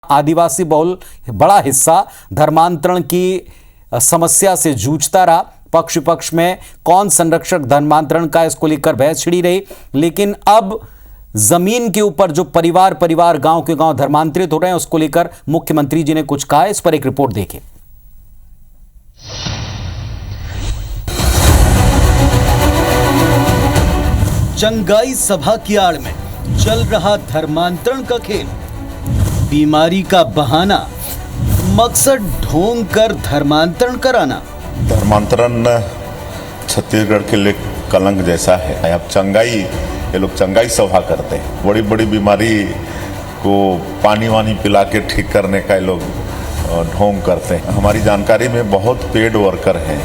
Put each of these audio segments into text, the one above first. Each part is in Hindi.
आदिवासी बहुल बड़ा हिस्सा धर्मांतरण की समस्या से जूझता रहा। पक्ष विपक्ष में कौन संरक्षक धर्मांतरण का, इसको लेकर बहस छिड़ी रही। लेकिन अब जमीन के ऊपर जो परिवार गांव के गांव धर्मांतरित हो रहे हैं, उसको लेकर मुख्यमंत्री जी ने कुछ कहा। इस पर एक रिपोर्ट देखें। चंगाई सभा की आड़ में चल रहा धर्मांतरण का खेल, बीमारी का बहाना, मकसद ढोंग कर धर्मांतरण कराना। धर्मांतरण छत्तीसगढ़ के लिए कलंक जैसा है। अब चंगाई, ये लोग चंगाई सभा करते हैं, बड़ी बड़ी बीमारी को पानी वानी पिला के ठीक करने का ये लोग ढोंग करते हैं। हमारी जानकारी में बहुत पेड वर्कर हैं।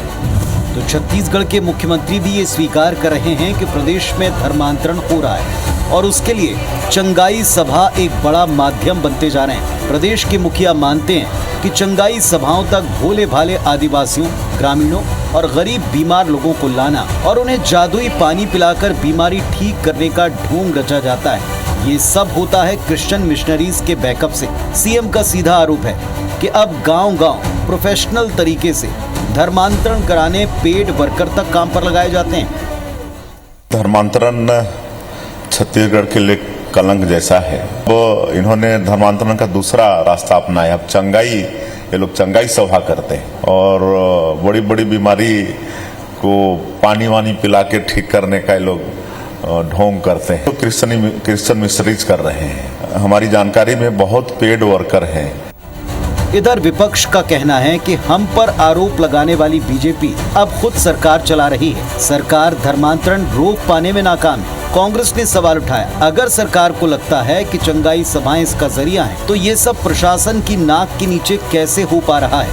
तो छत्तीसगढ़ के मुख्यमंत्री भी ये स्वीकार कर रहे हैं कि प्रदेश में धर्मांतरण हो रहा है और उसके लिए चंगाई सभा एक बड़ा माध्यम बनते जा रहे हैं। प्रदेश के मुखिया मानते हैं कि चंगाई सभाओं तक भोले भाले आदिवासियों, ग्रामीणों और गरीब बीमार लोगों को लाना और उन्हें जादुई पानी पिलाकर बीमारी ठीक करने का ढोंग रचा जाता है। ये सब होता है क्रिश्चियन मिशनरीज के बैकअप से। सीएम का सीधा आरोप है कि अब गांव-गांव प्रोफेशनल तरीके से धर्मांतरण कराने पेड वर्कर तक काम पर लगाए जाते हैं। धर्मांतरण छत्तीसगढ़ के लिए कलंक जैसा है। वो इन्होंने धर्मांतरण का दूसरा रास्ता अपनाया। अब चंगाई, ये लोग चंगाई सभा करते हैं और बड़ी बड़ी बीमारी को पानी वानी पिला के ठीक करने का ये लोग ढोंग करते हैं। तो क्रिश्चियन मिशनरीज कर रहे हैं। हमारी जानकारी में बहुत पेड वर्कर हैं। इधर विपक्ष का कहना है कि हम पर आरोप लगाने वाली बीजेपी अब खुद सरकार चला रही है। सरकार धर्मांतरण रोक पाने में नाकाम है। कांग्रेस ने सवाल उठाया, अगर सरकार को लगता है कि चंगाई सभाएं इसका जरिया है, तो ये सब प्रशासन की नाक के नीचे कैसे हो पा रहा है?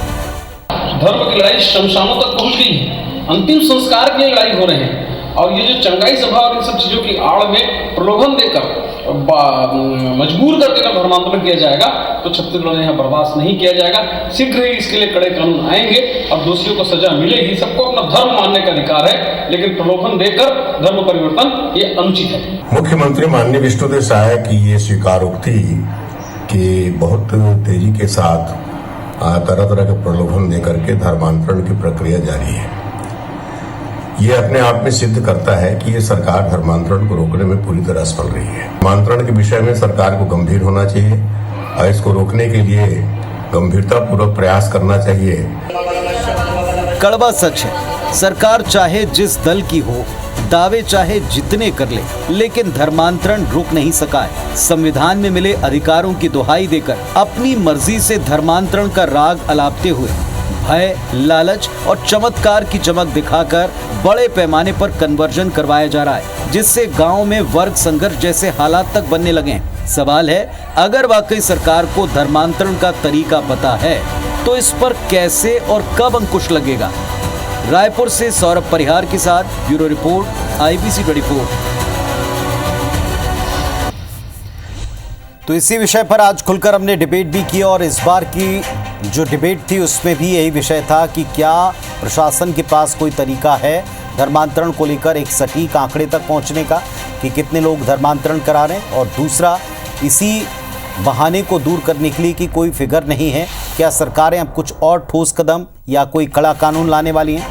धर्म की लड़ाई शमशानों तक पहुंच गई है। अंतिम संस्कार की लड़ाई हो रहे हैं और ये जो चंगाई सभा और इन सब चीजों की आड़ में प्रलोभन देकर मजबूर करके अगर धर्मांतरण किया जाएगा तो छत्तीसगढ़ में यहाँ बर्दाश्त नहीं किया जाएगा। शीघ्र ही इसके लिए कड़े कानून आएंगे और दोषियों को सजा मिलेगी। सबको अपना धर्म मानने का अधिकार है, लेकिन प्रलोभन देकर धर्म परिवर्तन ये अनुचित है। मुख्यमंत्री माननीय विष्णुदेव साय की ये स्वीकारोक्ति कि बहुत तेजी के साथ तरह तरह के प्रलोभन देकर के धर्मांतरण की प्रक्रिया जारी है। ये अपने आप में सिद्ध करता है कि ये सरकार धर्मांतरण को रोकने में पूरी तरह असफल रही है। धर्मांतरण के विषय में सरकार को गंभीर होना चाहिए और इसको रोकने के लिए गंभीरतापूर्वक प्रयास करना चाहिए। कड़वा सच है, सरकार चाहे जिस दल की हो, दावे चाहे जितने कर ले, लेकिन धर्मांतरण रुक नहीं सका है। संविधान में मिले अधिकारों की दुहाई देकर अपनी मर्जी से धर्मांतरण का राग अलापते हुए भय, लालच और चमत्कार की चमक दिखाकर बड़े पैमाने पर कन्वर्जन करवाया जा रहा है, जिससे गांव में वर्ग संघर्ष जैसे हालात तक बनने लगे हैं। सवाल है, अगर वाकई सरकार को धर्मांतरण का तरीका पता है तो इस पर कैसे और कब अंकुश लगेगा? रायपुर से सौरभ परिहार के साथ ब्यूरो रिपोर्ट, IBC 24। तो इसी विषय पर आज खुलकर हमने डिबेट भी की और इस बार की जो डिबेट थी उसमें भी यही विषय था कि क्या प्रशासन के पास कोई तरीका है धर्मांतरण को लेकर एक सटीक आंकड़े तक पहुंचने का कि कितने लोग धर्मांतरण करा रहे हैं, और दूसरा इसी बहाने को दूर करने के लिए कि कोई फिगर नहीं है, क्या सरकारें अब कुछ और ठोस कदम या कोई कड़ा कानून लाने वाली हैं?